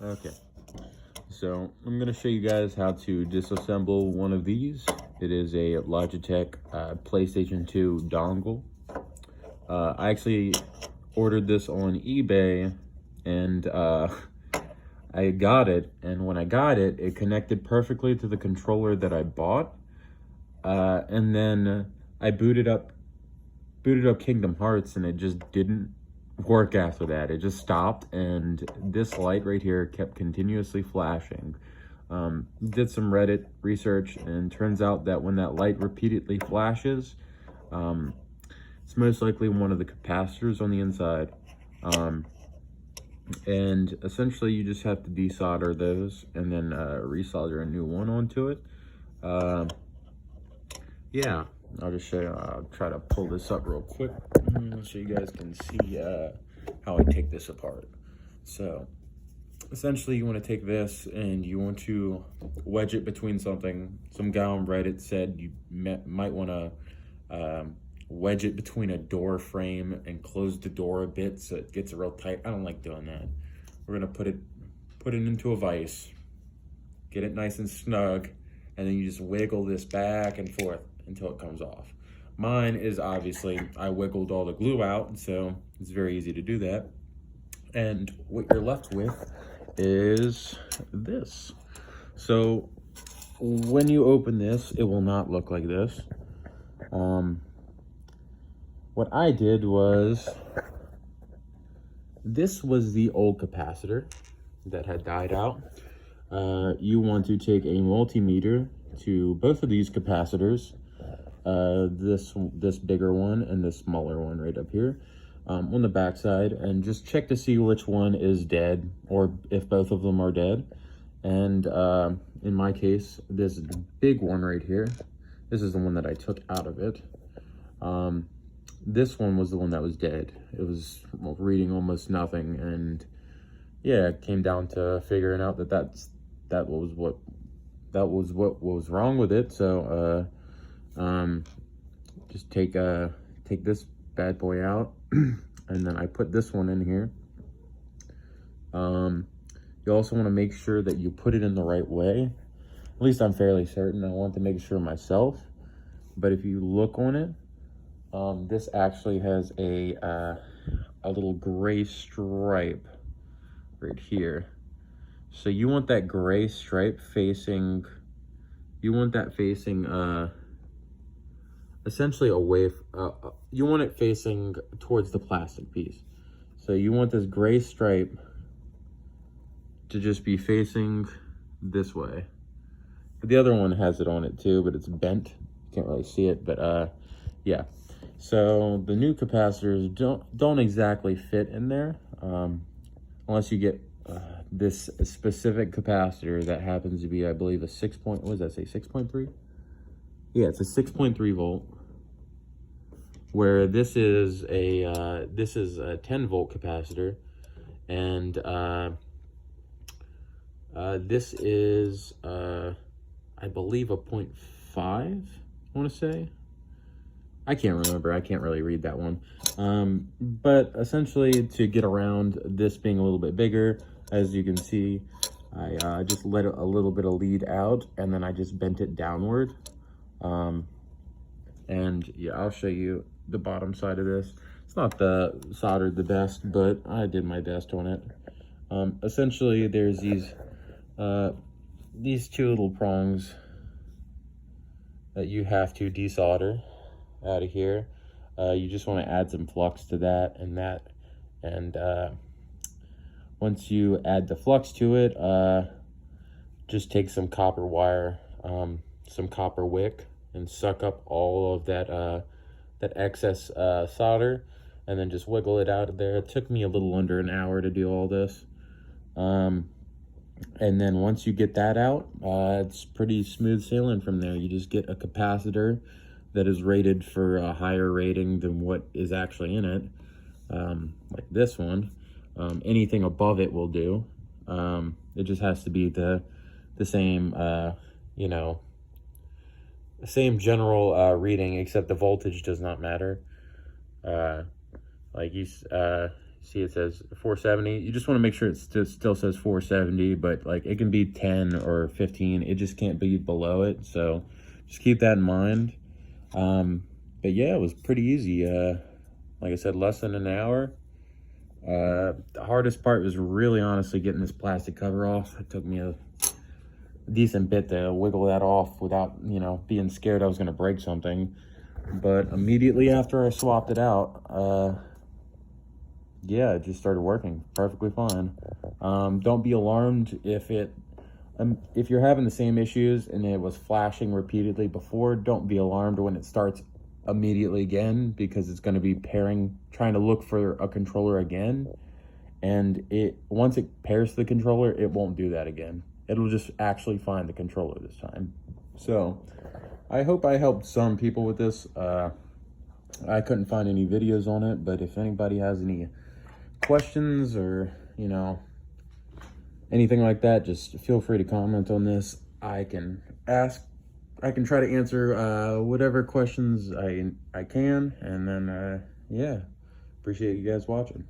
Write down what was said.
Okay, so I'm going to show you guys how to disassemble one of these. It is a Logitech PlayStation 2 dongle. I actually ordered this on eBay, and I got it, and when I got it, it connected perfectly to the controller that I bought. And then I booted up Kingdom Hearts, and it just didn't work after that. It just stopped, and this light right here kept continuously flashing. Did some Reddit research, and turns out that when that light repeatedly flashes, it's most likely one of the capacitors on the inside. And essentially you just have to desolder those and then resolder a new one onto it. Yeah, I'll just show you. I'll try to pull this up real quick so you guys can see how I take this apart. So essentially you want to take this and you want to wedge it between something. Some guy on Reddit said you might want to wedge it between a door frame and close the door a bit so it gets real tight. I don't like doing that. We're gonna put it into a vise, get it nice and snug, and then you just wiggle this back and forth until it comes off. Mine is obviously, I wiggled all the glue out, so it's very easy to do that. And what you're left with is this. So when you open this, it will not look like this. What I did was, this was the old capacitor that had died out. You want to take a multimeter to both of these capacitors, this bigger one and this smaller one right up here, on the back side, and just check to see which one is dead, or if both of them are dead. And in my case, this big one right here, this is the one that I took out of it. This one was the one that was dead. It was reading almost nothing, and yeah, it came down to figuring out that was what was wrong with it. So just take this bad boy out, and then I put this one in here. You also want to make sure that you put it in the right way. At least I'm fairly certain. I want to make sure myself, but if you look on it, this actually has a little gray stripe right here. So you want that gray stripe facing, essentially away, you want it facing towards the plastic piece. So you want this gray stripe to just be facing this way. But the other one has it on it too, but it's bent. Can't really see it, but yeah. So the new capacitors don't exactly fit in there, unless you get this specific capacitor that happens to be, I believe, a 6.3? Yeah, it's a 6.3 volt. Where this is a 10 volt capacitor, and this is I believe a 0.5. I want to say. I can't remember. I can't really read that one. But essentially, to get around this being a little bit bigger, as you can see, I just let a little bit of lead out, and then I just bent it downward. And yeah, I'll show you the bottom side of this. It's not soldered the best, but I did my best on it. Essentially, there's these two little prongs that you have to desolder out of here. You just want to add some flux to that, and once you add the flux to it, just take some copper wire, some copper wick, and suck up all of that excess solder, and then just wiggle it out of there. It took me a little under an hour to do all this. And then once you get that out, it's pretty smooth sailing from there. You just get a capacitor that is rated for a higher rating than what is actually in it, like this one. Anything above it will do. It just has to be the same, you know, the same general reading, except the voltage does not matter. Like See, it says 470. You just want to make sure it still says 470, but like it can be 10 or 15. It just can't be below it. So just keep that in mind. But yeah, it was pretty easy. Like I said, less than an hour. The hardest part was really honestly getting this plastic cover off. It took me a decent bit to wiggle that off without, you know, being scared I was going to break something. But immediately after I swapped it out, yeah, it just started working perfectly fine. Don't be alarmed if you're having the same issues and it was flashing repeatedly before. Don't be alarmed when it starts immediately again, because it's going to be trying to look for a controller again, and once it pairs to the controller, it won't do that again. It'll just actually find the controller this time. So I hope I helped some people with this. I couldn't find any videos on it, but if anybody has any questions or, you know, anything like that, just feel free to comment on this. I can try to answer whatever questions I can, and then yeah, appreciate you guys watching.